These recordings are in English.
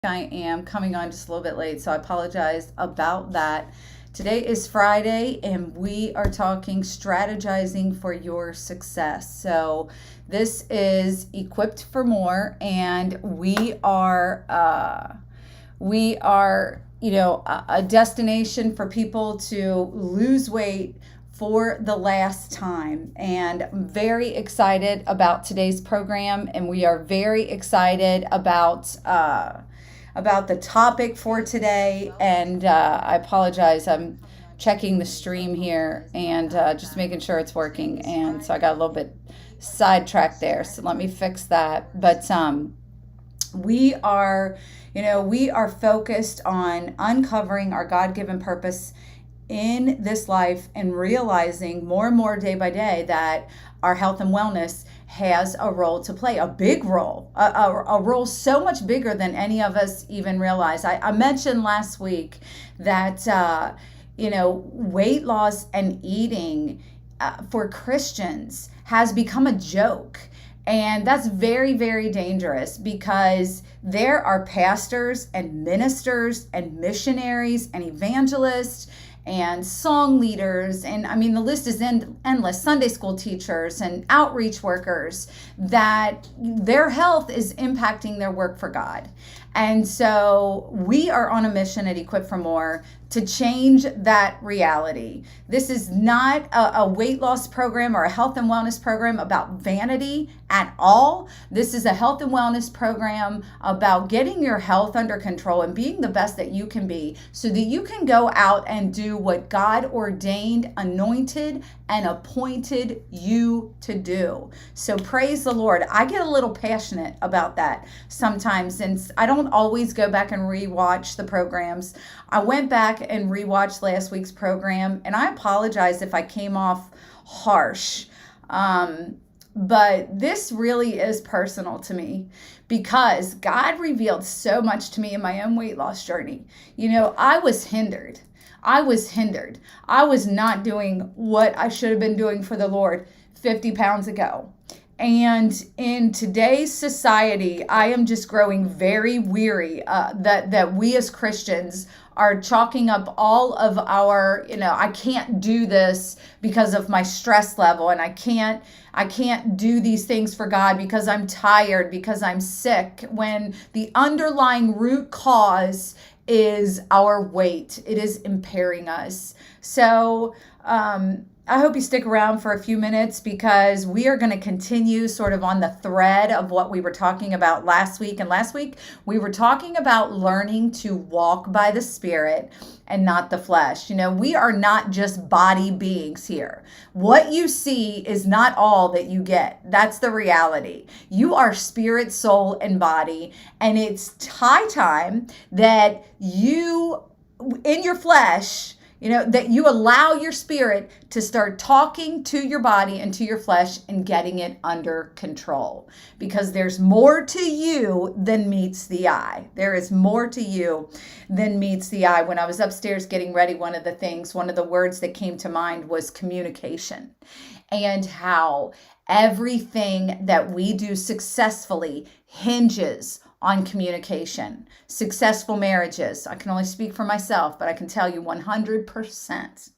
I am coming on just a little bit late, so I apologize about that. Today is Friday, and we are talking strategizing for your success. So, this is Equipped for More, and we are a destination for people to lose weight for the last time. And I'm very excited about today's program, and we are very excited about the topic for today. And I apologize. I'm checking the stream here and just making sure it's working. And so I got a little bit sidetracked there. So let me fix that. But we are, we are focused on uncovering our God-given purpose in this life and realizing more and more day by day that our health and wellness has a role to play, a big role, a role so much bigger than any of us even realize. I mentioned last week that, weight loss and eating for Christians has become a joke. And that's very, very dangerous because there are pastors and ministers and missionaries and evangelists and song leaders, and I mean the list is endless, Sunday school teachers and outreach workers, that their health is impacting their work for God. And so we are on a mission at Equip for More to change that reality. This is not a weight loss program or a health and wellness program about vanity at all. This is a health and wellness program about getting your health under control and being the best that you can be so that you can go out and do what God ordained, anointed, and appointed you to do. So praise the Lord. I get a little passionate about that sometimes, since I don't always go back and rewatch the programs. I went back and rewatched last week's program, and I apologize if I came off harsh. But this really is personal to me because God revealed so much to me in my own weight loss journey. I was hindered. I was not doing what I should have been doing for the Lord 50 pounds ago. And in today's society, I am just growing very weary that we as Christians are chalking up all of our, I can't do this because of my stress level, and I can't do these things for God because I'm tired, because I'm sick, when the underlying root cause is our weight. It is impairing us. So, I hope you stick around for a few minutes because we are going to continue sort of on the thread of what we were talking about last week. And last week, we were talking about learning to walk by the Spirit and not the flesh. We are not just body beings here. What you see is not all that you get. That's the reality. You are spirit, soul, and body. And it's high time that you, in your flesh, that you allow your spirit to start talking to your body and to your flesh and getting it under control. Because there's more to you than meets the eye. There is more to you than meets the eye. When I was upstairs getting ready, one of the words that came to mind was communication, and how everything that we do successfully hinges on communication. Successful marriages, I can only speak for myself, but I can tell you 100%.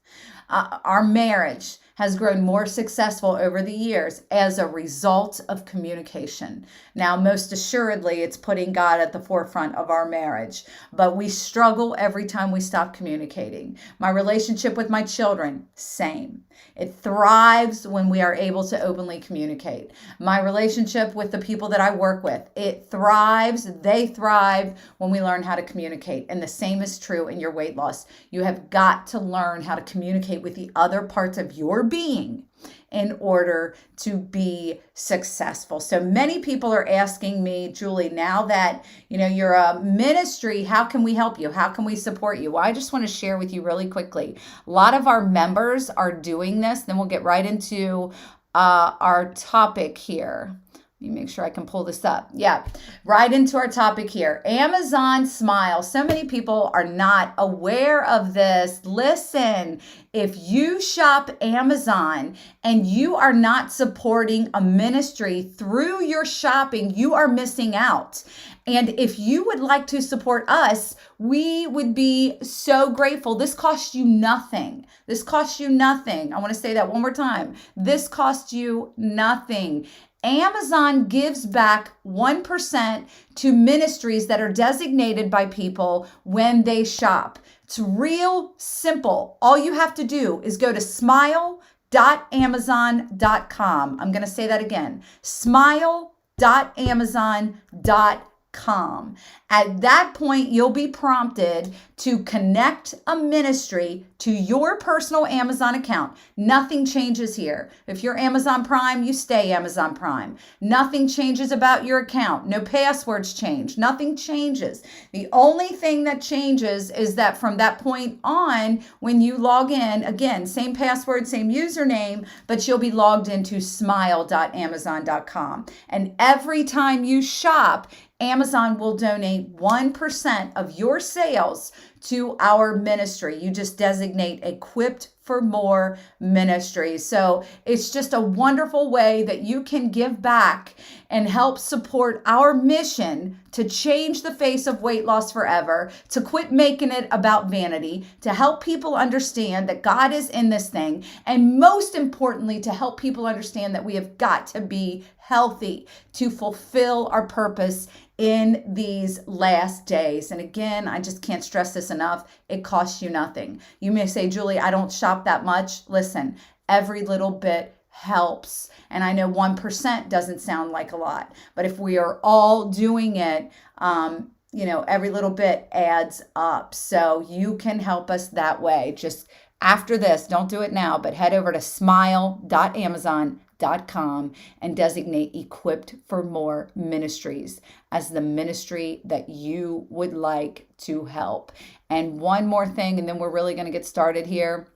Our marriage has grown more successful over the years as a result of communication. Now, most assuredly, it's putting God at the forefront of our marriage, but we struggle every time we stop communicating. My relationship with my children, same. It thrives when we are able to openly communicate. My relationship with the people that I work with, it thrives, they thrive when we learn how to communicate. And the same is true in your weight loss. You have got to learn how to communicate with the other parts of your being in order to be successful. So many people are asking me, Julie, now that you're a ministry, how can we help you? How can we support you? Well, I just want to share with you really quickly. A lot of our members are doing this. Then we'll get right into our topic here. Let me make sure I can pull this up. Yeah, right into our topic here. Amazon Smile. So many people are not aware of this. Listen, if you shop Amazon and you are not supporting a ministry through your shopping, you are missing out. And if you would like to support us, we would be so grateful. This costs you nothing. This costs you nothing. I want to say that one more time. This costs you nothing. Amazon gives back 1% to ministries that are designated by people when they shop. It's real simple. All you have to do is go to smile.amazon.com. I'm going to say that again. Smile.amazon.com. At that point, you'll be prompted to connect a ministry to your personal Amazon account. Nothing changes here. If you're Amazon Prime, you stay Amazon Prime. Nothing changes about your account. No passwords change. Nothing changes. The only thing that changes is that from that point on, when you log in, again, same password, same username, but you'll be logged into smile.amazon.com. And every time you shop, Amazon will donate 1% of your sales to our ministry. You just designate Equipped for More Ministry. So it's just a wonderful way that you can give back and help support our mission to change the face of weight loss forever, to quit making it about vanity, to help people understand that God is in this thing, and most importantly, to help people understand that we have got to be healthy to fulfill our purpose in these last days. And again, I just can't stress this enough. It costs you nothing. You may say, Julie, I don't shop that much. Listen, every little bit helps. And I know 1% doesn't sound like a lot, but if we are all doing it, every little bit adds up. So you can help us that way. Just after this, don't do it now, but head over to smile.amazon.com and designate Equipped for More Ministries as the ministry that you would like to help. And one more thing, and then we're really going to get started here.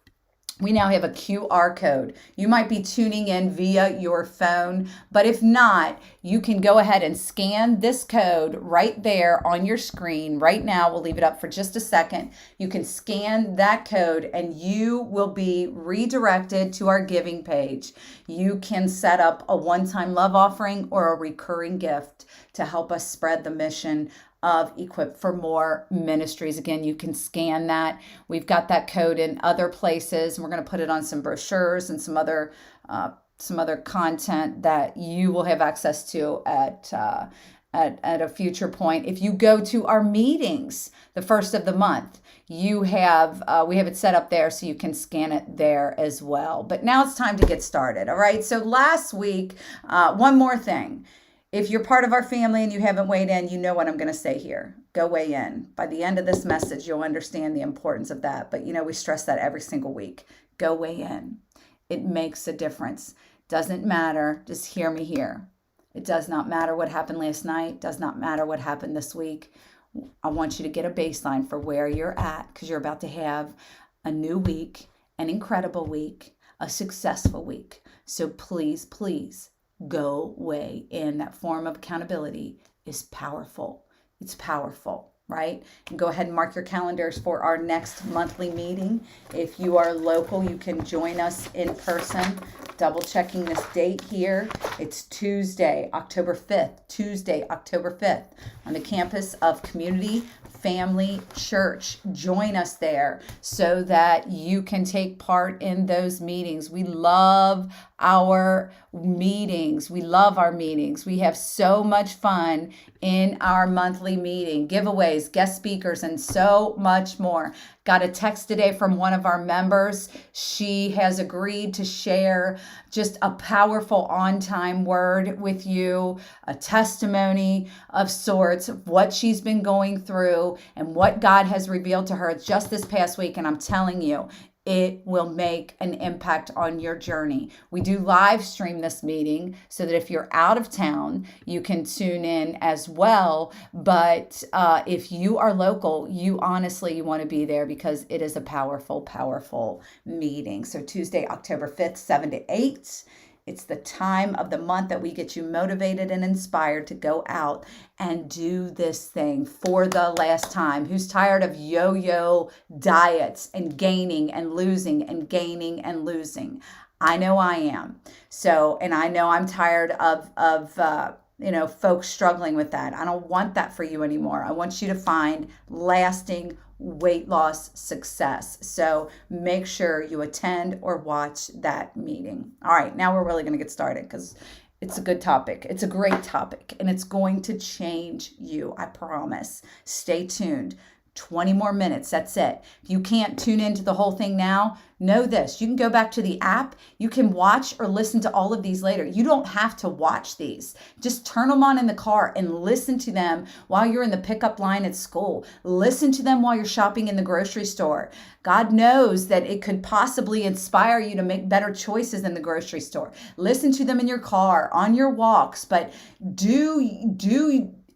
We now have a QR code. You might be tuning in via your phone, but if not, you can go ahead and scan this code right there on your screen right now. We'll leave it up for just a second. You can scan that code and you will be redirected to our giving page. You can set up a one-time love offering or a recurring gift to help us spread the mission of Equipped for More Ministries. Again, you can scan that. We've got that code in other places, and we're going to put it on some brochures and some other content that you will have access to at a future point. If you go to our meetings the first of the month, we have it set up there so you can scan it there as well. But now it's time to get started. All right. So last week, one more thing. If you're part of our family and you haven't weighed in, you know what I'm going to say here. Go weigh in. By the end of this message, you'll understand the importance of that. But we stress that every single week. Go weigh in. It makes a difference. Doesn't matter. Just hear me here. It does not matter what happened last night. Does not matter what happened this week. I want you to get a baseline for where you're at, because you're about to have a new week, an incredible week, a successful week. So please, please, go weigh in. That form of accountability is powerful. It's powerful, right? And go ahead and mark your calendars for our next monthly meeting. If you are local, you can join us in person. Double checking this date here. It's Tuesday, October 5th, on the campus of Community Family Church. Join us there so that you can take part in those meetings. We love our meetings. We have so much fun in our monthly meeting, giveaways, guest speakers, and so much more. Got a text today from one of our members. She has agreed to share just a powerful on-time word with you, a testimony of sorts of what she's been going through and what God has revealed to her just this past week. And I'm telling you, it will make an impact on your journey. We do live stream this meeting so that if you're out of town, you can tune in as well. But if you are local, you want to be there because it is a powerful, powerful meeting. So Tuesday, October 5th, 7 to 8. It's the time of the month that we get you motivated and inspired to go out and do this thing for the last time. Who's tired of yo-yo diets and gaining and losing and gaining and losing? I know I am. So, and I know I'm tired of folks struggling with that. I don't want that for you anymore. I want you to find lasting weight loss success. So make sure you attend or watch that meeting. All right, now we're really going to get started because it's a good topic. It's a great topic, and it's going to change you. I promise. Stay tuned. 20 more minutes. That's it. If you can't tune into the whole thing now, know this. You can go back to the app. You can watch or listen to all of these later. You don't have to watch these. Just turn them on in the car and listen to them while you're in the pickup line at school. Listen to them while you're shopping in the grocery store. God knows that it could possibly inspire you to make better choices in the grocery store. Listen to them in your car, on your walks, but do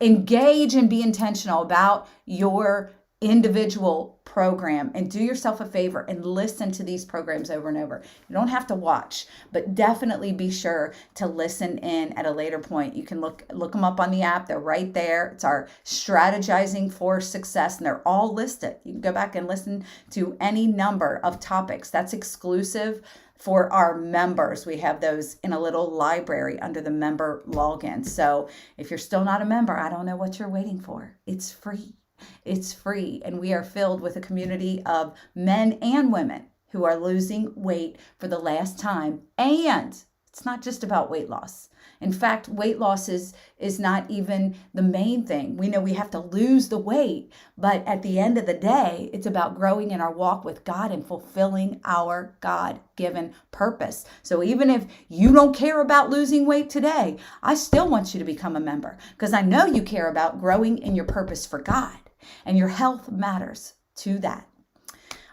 engage and be intentional about your individual program, and do yourself a favor and listen to these programs over and over. You don't have to watch, but definitely be sure to listen in at a later point. You can look them up on the app. They're right there. It's our Strategizing for Success, and they're all listed. You can go back and listen to any number of topics. That's exclusive for our members. We have those in a little library under the member login. So if you're still not a member, I don't know what you're waiting for. It's free. It's free, and we are filled with a community of men and women who are losing weight for the last time. And it's not just about weight loss. In fact, weight loss is not even the main thing. We know we have to lose the weight, but at the end of the day, it's about growing in our walk with God and fulfilling our God-given purpose. So even if you don't care about losing weight today, I still want you to become a member because I know you care about growing in your purpose for God. And your health matters to that.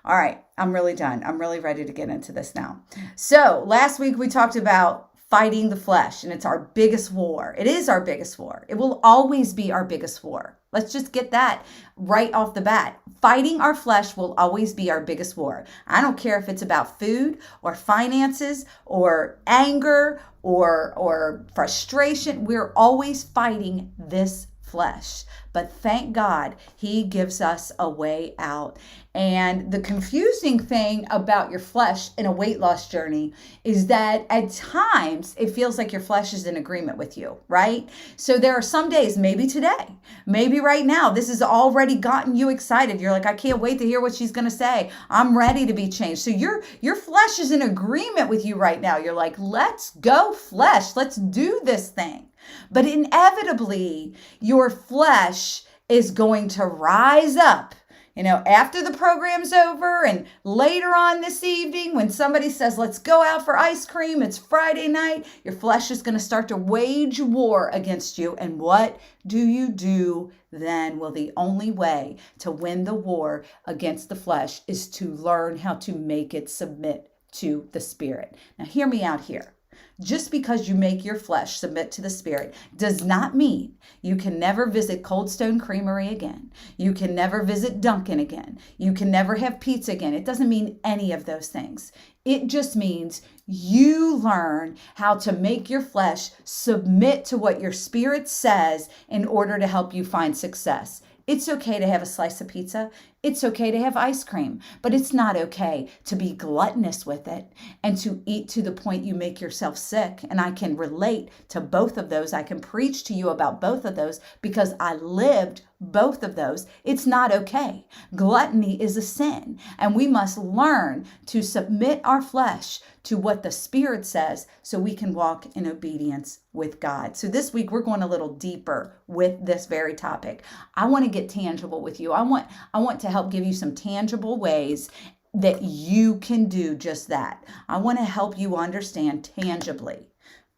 All right, I'm really done. I'm really ready to get into this now. So last week we talked about fighting the flesh, and it's our biggest war. It is our biggest war. It will always be our biggest war. Let's just get that right off the bat. Fighting our flesh will always be our biggest war. I don't care if it's about food or finances or anger or frustration. We're always fighting this flesh. But thank God he gives us a way out. And the confusing thing about your flesh in a weight loss journey is that at times it feels like your flesh is in agreement with you, right? So there are some days, maybe today, maybe right now, this has already gotten you excited. You're like, I can't wait to hear what she's going to say. I'm ready to be changed. So your flesh is in agreement with you right now. You're like, let's go flesh. Let's do this thing. But inevitably, your flesh is going to rise up, after the program's over and later on this evening when somebody says, let's go out for ice cream, it's Friday night, your flesh is going to start to wage war against you. And what do you do then? Well, the only way to win the war against the flesh is to learn how to make it submit to the Spirit. Now, hear me out here. Just because you make your flesh submit to the Spirit does not mean you can never visit Cold Stone Creamery again. You can never visit Dunkin' again. You can never have pizza again. It doesn't mean any of those things. It just means you learn how to make your flesh submit to what your spirit says in order to help you find success. It's okay to have a slice of pizza. It's okay to have ice cream, but it's not okay to be gluttonous with it and to eat to the point you make yourself sick. And I can relate to both of those. I can preach to you about both of those because I lived both of those. It's not okay. Gluttony is a sin, and we must learn to submit our flesh to what the Spirit says so we can walk in obedience with God. So this week we're going a little deeper with this very topic. I want to get tangible with you. I want to help give you some tangible ways that you can do just that. I want to help you understand tangibly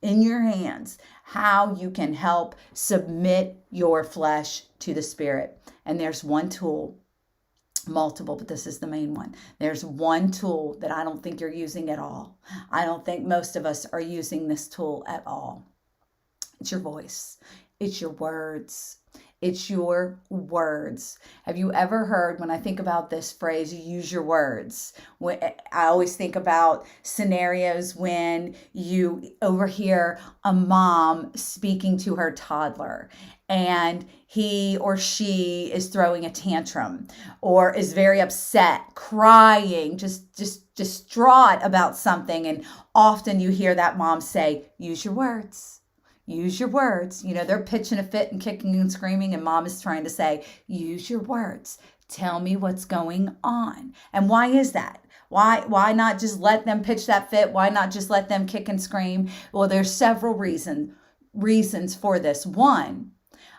in your hands how you can help submit your flesh to the Spirit. And there's one tool, multiple, but this is the main one. There's one tool that I don't think you're using at all. I don't think most of us are using this tool at all. It's your voice. It's your words. It's your words. Have you ever heard, when I think about this phrase, you use your words? I always think about scenarios when you overhear a mom speaking to her toddler and he or she is throwing a tantrum or is very upset, crying, just distraught about something. And often you hear that mom say, use your words. Use your words. They're pitching a fit and kicking and screaming, and mom is trying to say, use your words. Tell me what's going on. And why is that? Why not just let them pitch that fit? Why not just let them kick and scream? Well, there's several reasons for this. One,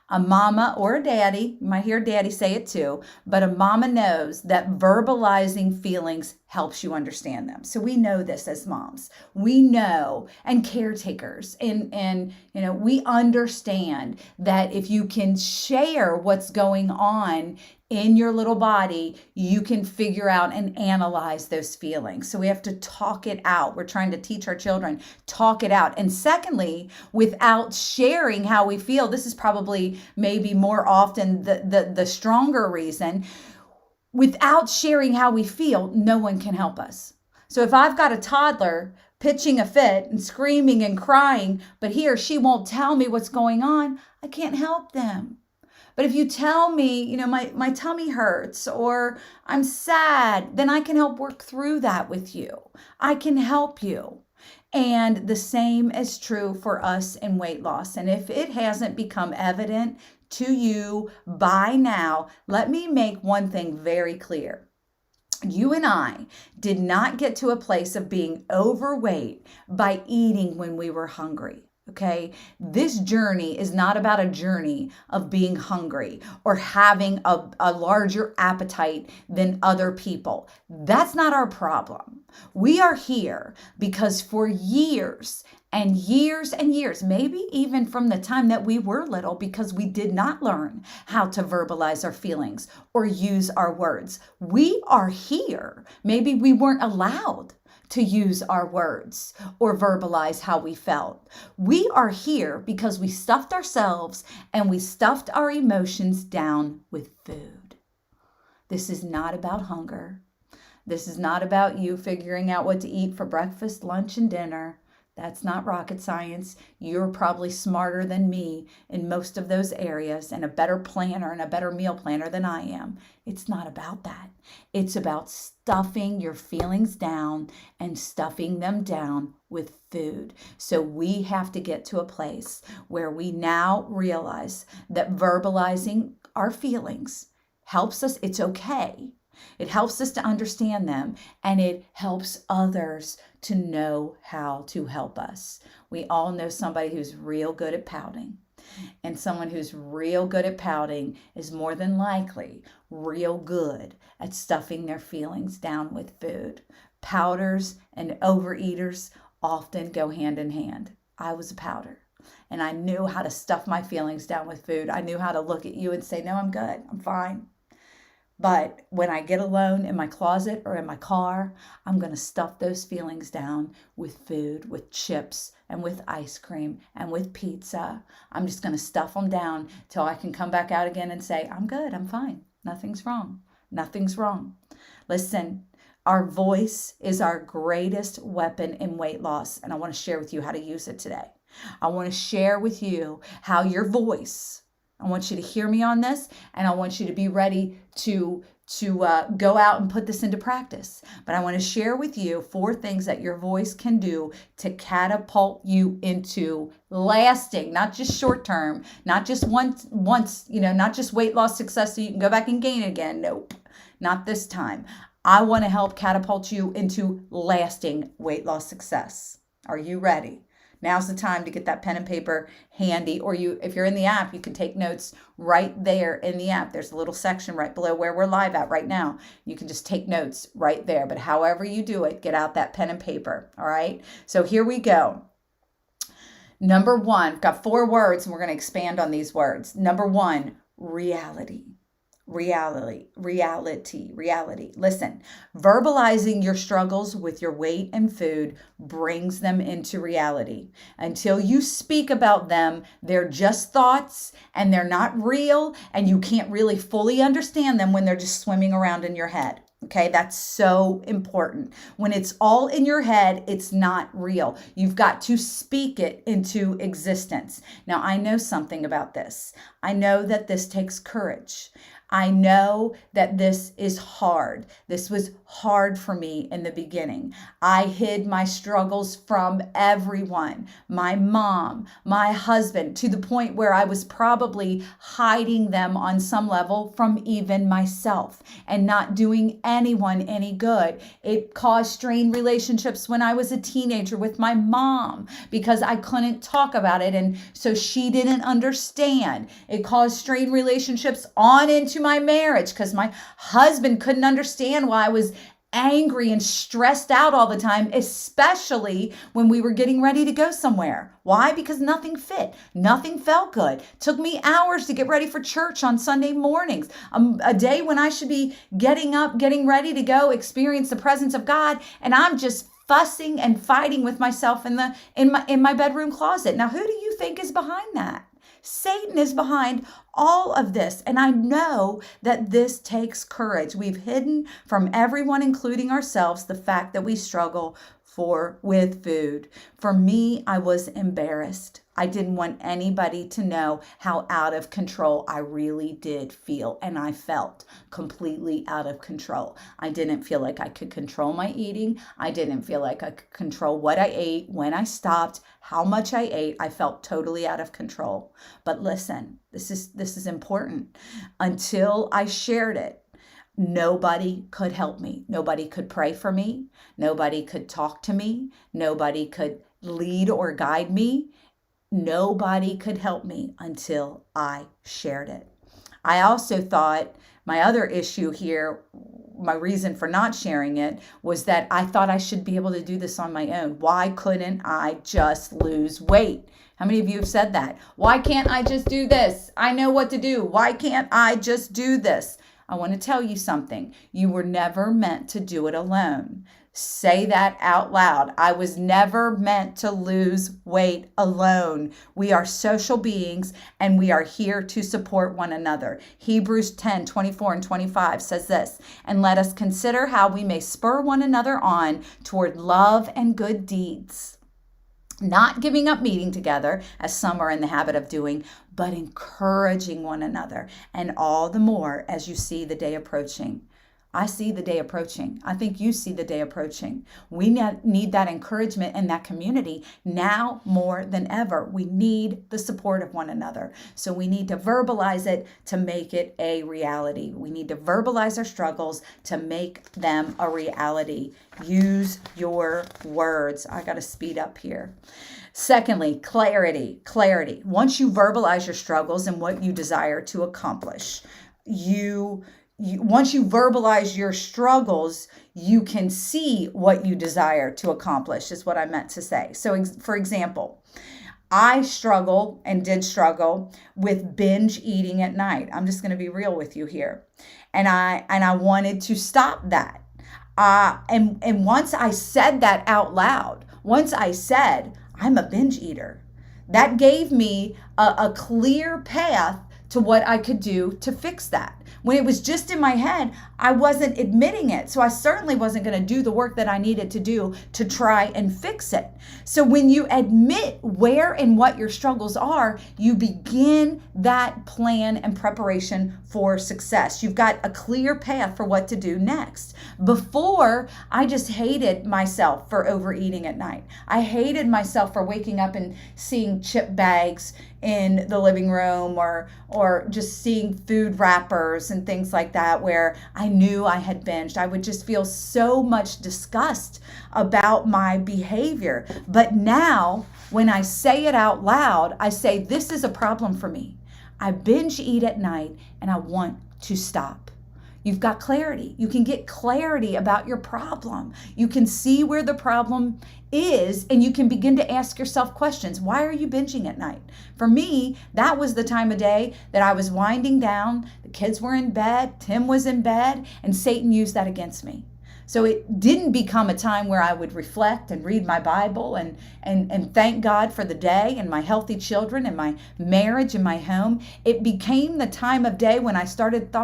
a mama or a daddy, you might hear daddy say it too, but a mama knows that verbalizing feelings helps you understand them. So we know this as moms. We know, and caretakers, and we understand that if you can share what's going on in your little body, you can figure out and analyze those feelings. So we have to talk it out. We're trying to teach our children, talk it out. And secondly, without sharing how we feel, this is probably maybe more often the stronger reason. Without sharing how we feel, no one can help us. So if I've got a toddler pitching a fit and screaming and crying, but he or she won't tell me what's going on, I can't help them. But if you tell me, my tummy hurts or I'm sad, then I can help work through that with you. I can help you. And the same is true for us in weight loss. And if it hasn't become evident to you by now, let me make one thing very clear. You and I did not get to a place of being overweight by eating when we were hungry. Okay, this journey is not about a journey of being hungry or having a larger appetite than other people. That's not our problem. We are here because for years and years and years, maybe even from the time that we were little, because we did not learn how to verbalize our feelings or use our words. We are here. Maybe we weren't allowed to use our words or verbalize how we felt. We are here because we stuffed ourselves and we stuffed our emotions down with food. This is not about hunger. This is not about you figuring out what to eat for breakfast, lunch, and dinner. That's not rocket science. You're probably smarter than me in most of those areas and a better planner and a better meal planner than I am. It's not about that. It's about stuffing your feelings down and stuffing them down with food. So we have to get to a place where we now realize that verbalizing our feelings helps us. It's okay. It helps us to understand them, and it helps others to know how to help us. We all know somebody who's real good at pouting, and someone who's real good at pouting is more than likely real good at stuffing their feelings down with food. Pouters and overeaters often go hand in hand. I was a pouter, and I knew how to stuff my feelings down with food. I knew how to look at you and say, no, I'm good, I'm fine. But when I get alone in my closet or in my car, I'm going to stuff those feelings down with food, with chips, and with ice cream, and with pizza. I'm just going to stuff them down till I can come back out again and say, I'm good, I'm fine. Nothing's wrong. Nothing's wrong. Listen, our voice is our greatest weapon in weight loss, and I want to share with you how to use it today. I want to share with you how your voice, I want you to hear me on this, and I want you to be ready to go out and put this into practice. But I want to share with you 4 things that your voice can do to catapult you into lasting, not just short term, not just once, not just weight loss success so you can go back and gain again. Nope, not this time. I want to help catapult you into lasting weight loss success. Are you ready? Now's the time to get that pen and paper handy, or if you're in the app, you can take notes right there in the app. There's a little section right below where we're live at right now. You can just take notes right there. But however you do it, get out that pen and paper. All right. So here we go. Number 1, I've got 4 words and we're going to expand on these words. Number 1, reality. Reality. Listen, verbalizing your struggles with your weight and food brings them into reality. Until you speak about them, they're just thoughts and they're not real, and you can't really fully understand them when they're just swimming around in your head. Okay, that's so important. When it's all in your head, it's not real. You've got to speak it into existence. Now, I know something about this. I know that this takes courage. I know that this is hard. This was hard for me in the beginning. I hid my struggles from everyone, my mom, my husband, to the point where I was probably hiding them on some level from even myself and not doing anyone any good. It caused strained relationships when I was a teenager with my mom because I couldn't talk about it, and so she didn't understand. It caused strained relationships on into my marriage because my husband couldn't understand why I was angry and stressed out all the time, especially when we were getting ready to go somewhere. Why? Because nothing fit. Nothing felt good. Took me hours to get ready for church on Sunday mornings. A day when I should be getting up, getting ready to go experience the presence of God, and I'm just fussing and fighting with myself in my bedroom closet. Now, who do you think is behind that? Satan is behind all of this. And I know that this takes courage. We've hidden from everyone, including ourselves, the fact that we struggle with food. For me, I was embarrassed. I didn't want anybody to know how out of control I really did feel. And I felt completely out of control. I didn't feel like I could control my eating. I didn't feel like I could control what I ate, when I stopped, how much I ate. I felt totally out of control. But listen, this is important. Until I shared it, nobody could help me. Nobody could pray for me. Nobody could talk to me. Nobody could lead or guide me. Nobody could help me until I shared it. I also thought my other issue here, my reason for not sharing it, was that I thought I should be able to do this on my own. Why couldn't I just lose weight? How many of you have said that? Why can't I just do this? I know what to do. Why can't I just do this? I want to tell you something. You were never meant to do it alone. Say that out loud. I was never meant to lose weight alone. We are social beings and we are here to support one another. Hebrews 10:24-25 says this, and let us consider how we may spur one another on toward love and good deeds. Not giving up meeting together, as some are in the habit of doing, but encouraging one another, and all the more as you see the day approaching. I see the day approaching. I think you see the day approaching. We need that encouragement in that community now more than ever. We need the support of one another. So we need to verbalize it to make it a reality. We need to verbalize our struggles to make them a reality. Use your words. I got to speed up here. Secondly, clarity. Once you verbalize your struggles and what you desire to accomplish, once you verbalize your struggles, you can see what you desire to accomplish, is what I meant to say. So, for example, I did struggle with binge eating at night. I'm just going to be real with you here. And I wanted to stop that. And once I said that out loud, once I said, I'm a binge eater, that gave me a clear path to what I could do to fix that. When it was just in my head, I wasn't admitting it. So I certainly wasn't going to do the work that I needed to do to try and fix it. So when you admit where and what your struggles are, you begin that plan and preparation for success. You've got a clear path for what to do next. Before, I just hated myself for overeating at night. I hated myself for waking up and seeing chip bags in the living room or just seeing food wrappers and things like that where I knew I had binged. I would just feel so much disgust about my behavior. But now when I say it out loud, I say, this is a problem for me. I binge eat at night and I want to stop. You've got clarity. You can get clarity about your problem. You can see where the problem is, and you can begin to ask yourself questions. Why are you binging at night? For me, that was the time of day that I was winding down. The kids were in bed, Tim was in bed, and Satan used that against me. So it didn't become a time where I would reflect and read my Bible and thank God for the day and my healthy children and my marriage and my home. It became the time of day when I started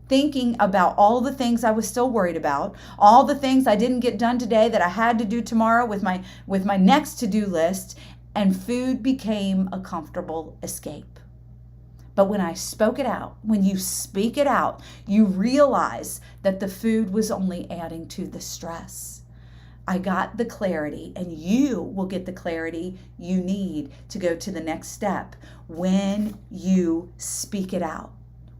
thinking about all the things I was still worried about, all the things I didn't get done today that I had to do tomorrow with my next to-do list, and food became a comfortable escape. But when I spoke it out, when you speak it out, you realize that the food was only adding to the stress. I got the clarity, and you will get the clarity you need to go to the next step when you speak it out.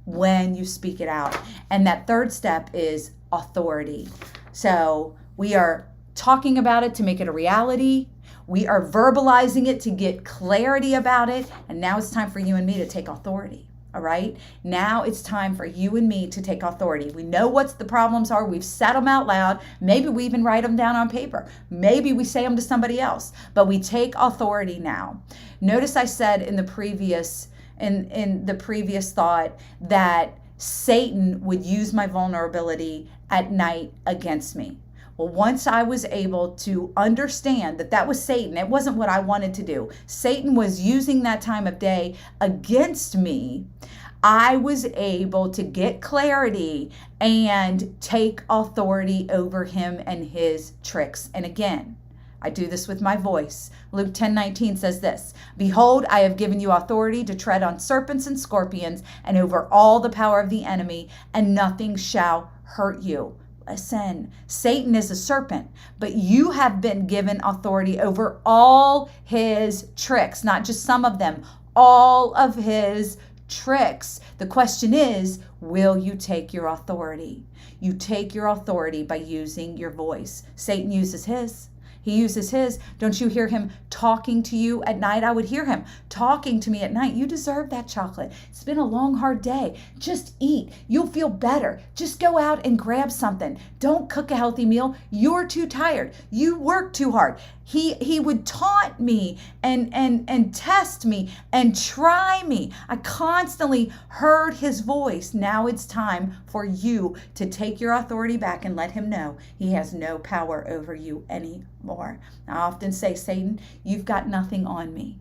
When you speak it out. And that third step is authority. So we are talking about it to make it a reality. We are verbalizing it to get clarity about it. And now it's time for you and me to take authority. All right. Now it's time for you and me to take authority. We know what the problems are. We've said them out loud. Maybe we even write them down on paper. Maybe we say them to somebody else, but we take authority now. Notice I said in the previous thought that Satan would use my vulnerability at night against me. Well, once I was able to understand that that was Satan, it wasn't what I wanted to do. Satan was using that time of day against me. I was able to get clarity and take authority over him and his tricks. And again, I do this with my voice. Luke 10:19 says this, "Behold, I have given you authority to tread on serpents and scorpions and over all the power of the enemy, and nothing shall hurt you." Listen, Satan is a serpent, but you have been given authority over all his tricks, not just some of them, all of his tricks. The question is, will you take your authority? You take your authority by using your voice. Satan uses his. He uses his. Don't you hear him talking to you at night? I would hear him talking to me at night. You deserve that chocolate. It's been a long, hard day. Just eat. You'll feel better. Just go out and grab something. Don't cook a healthy meal. You're too tired. You work too hard. He would taunt me and test me and try me. I constantly heard his voice. Now it's time for you to take your authority back and let him know he has no power over you anymore. I often say, Satan, you've got nothing on me.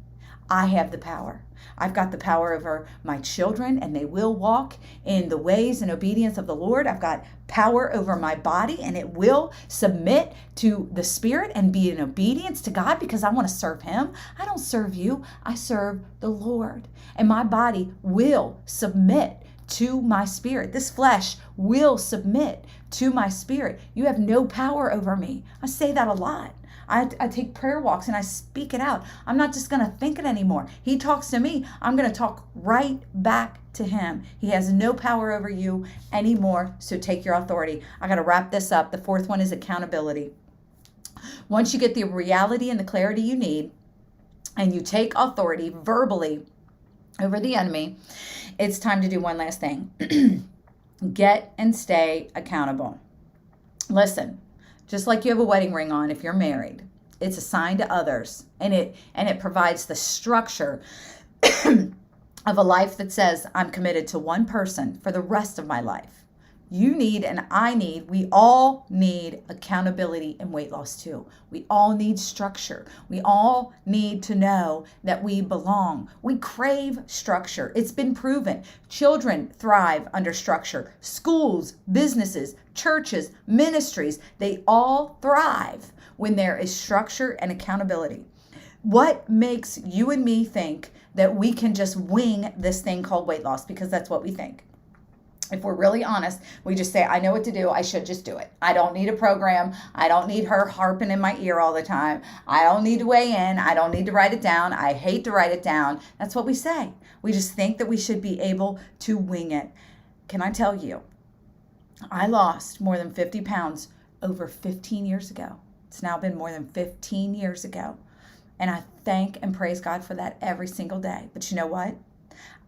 I have the power. I've got the power over my children, and they will walk in the ways and obedience of the Lord. I've got power over my body, and it will submit to the Spirit and be in obedience to God because I want to serve him. I don't serve you. I serve the Lord. And my body will submit to my spirit. This flesh will submit to my spirit. You have no power over me. I say that a lot. I take prayer walks and I speak it out. I'm not just going to think it anymore. He talks to me. I'm going to talk right back to him. He has no power over you anymore. So take your authority. I got to wrap this up. The fourth one is accountability. Once you get the reality and the clarity you need, and you take authority verbally over the enemy, it's time to do one last thing. Get and stay accountable. Listen. Just like you have a wedding ring on if you're married, it's a sign to others, and it provides the structure of a life that says, I'm committed to one person for the rest of my life. You need, and I need, we all need accountability in weight loss too. We all need structure. We all need to know that we belong. We crave structure. It's been proven. Children thrive under structure. Schools, businesses, churches, ministries, they all thrive when there is structure and accountability. What makes you and me think that we can just wing this thing called weight loss? Because that's what we think. If we're really honest, we just say, I know what to do. I should just do it. I don't need a program. I don't need her harping in my ear all the time. I don't need to weigh in. I don't need to write it down. I hate to write it down. That's what we say. We just think that we should be able to wing it. Can I tell you, I lost more than 50 pounds over 15 years ago. It's now been more than 15 years ago. And I thank and praise God for that every single day. But you know what?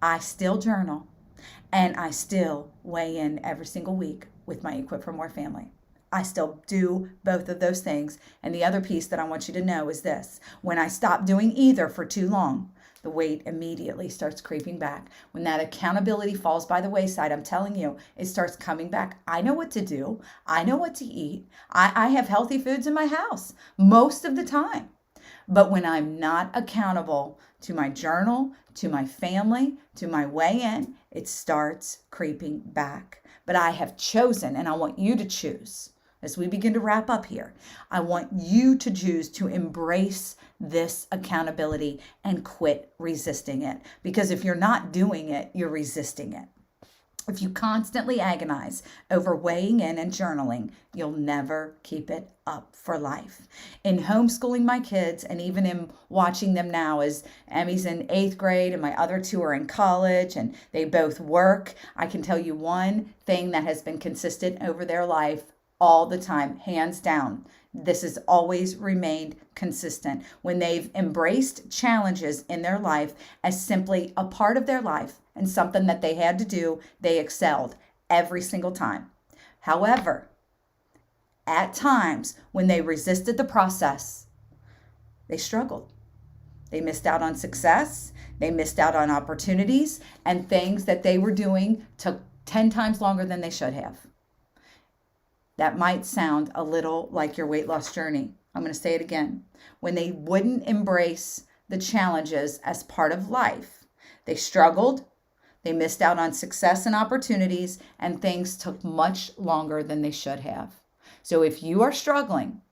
I still journal. And I still weigh in every single week with my Equip for More family. I still do both of those things. And the other piece that I want you to know is this. When I stop doing either for too long, the weight immediately starts creeping back. When that accountability falls by the wayside, I'm telling you, it starts coming back. I know what to do. I know what to eat. I have healthy foods in my house most of the time. But when I'm not accountable to my journal, to my family, to my weigh-in, it starts creeping back. But I have chosen, and I want you to choose. as we begin to wrap up here, I want you to choose to embrace this accountability and quit resisting it. Because if you're not doing it, you're resisting it. If you constantly agonize over weighing in and journaling, you'll never keep it up for life. In homeschooling my kids, and even in watching them now, as Emmy's in 8th grade and my other two are in college and they both work, I can tell you one thing that has been consistent over their life all the time, hands down. This has always remained consistent. When they've embraced challenges in their life as simply a part of their life and something that they had to do, they excelled every single time. However, at times when they resisted the process, they struggled. They missed out on success. They missed out on opportunities, and things that they were doing took 10 times longer than they should have. That might sound a little like your weight loss journey. I'm going to say it again. When they wouldn't embrace the challenges as part of life, they struggled, they missed out on success and opportunities, and things took much longer than they should have. So if you are struggling,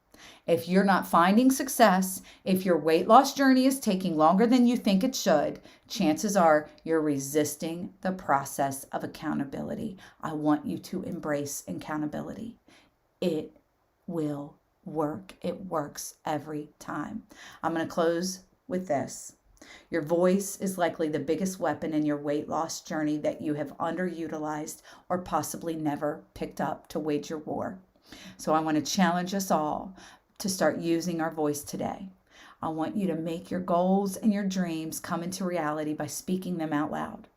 if you're not finding success, if your weight loss journey is taking longer than you think it should, chances are you're resisting the process of accountability. I want you to embrace accountability. It will work. It works every time. I'm going to close with this. Your voice is likely the biggest weapon in your weight loss journey that you have underutilized or possibly never picked up to wage your war. So I want to challenge us all to start using our voice today. I want you to make your goals and your dreams come into reality by speaking them out loud.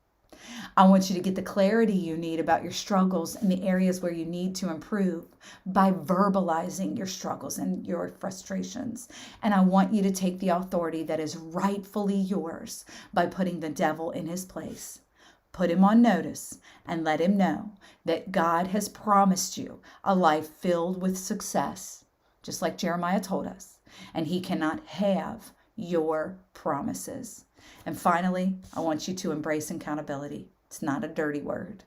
I want you to get the clarity you need about your struggles and the areas where you need to improve by verbalizing your struggles and your frustrations. And I want you to take the authority that is rightfully yours by putting the devil in his place. Put him on notice and let him know that God has promised you a life filled with success, just like Jeremiah told us, and he cannot have your promises. And finally, I want you to embrace accountability. It's not a dirty word.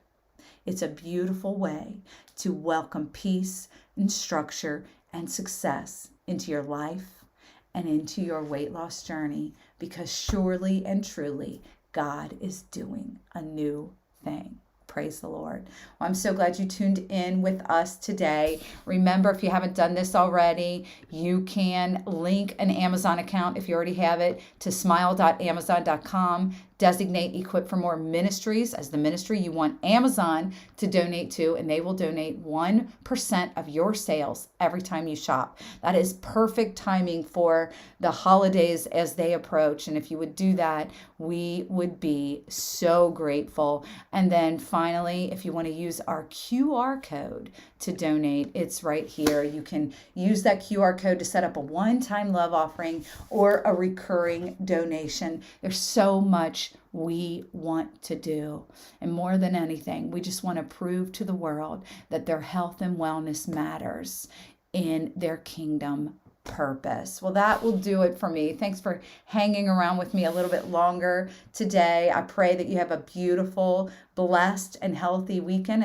It's a beautiful way to welcome peace and structure and success into your life and into your weight loss journey, because surely and truly, God is doing a new thing. Praise the Lord. Well, I'm so glad you tuned in with us today. Remember, if you haven't done this already, you can link an Amazon account, if you already have it, to smile.amazon.com. Designate Equip for More Ministries as the ministry you want Amazon to donate to, and they will donate 1% of your sales every time you shop. That is perfect timing for the holidays as they approach. And if you would do that, we would be so grateful. And then finally, if you want to use our QR code to donate, it's right here. You can use that QR code to set up a one-time love offering or a recurring donation. There's so much we want to do. And more than anything, we just want to prove to the world that their health and wellness matters in their kingdom purpose. Well, that will do it for me. Thanks for hanging around with me a little bit longer today. I pray that you have a beautiful, blessed, and healthy weekend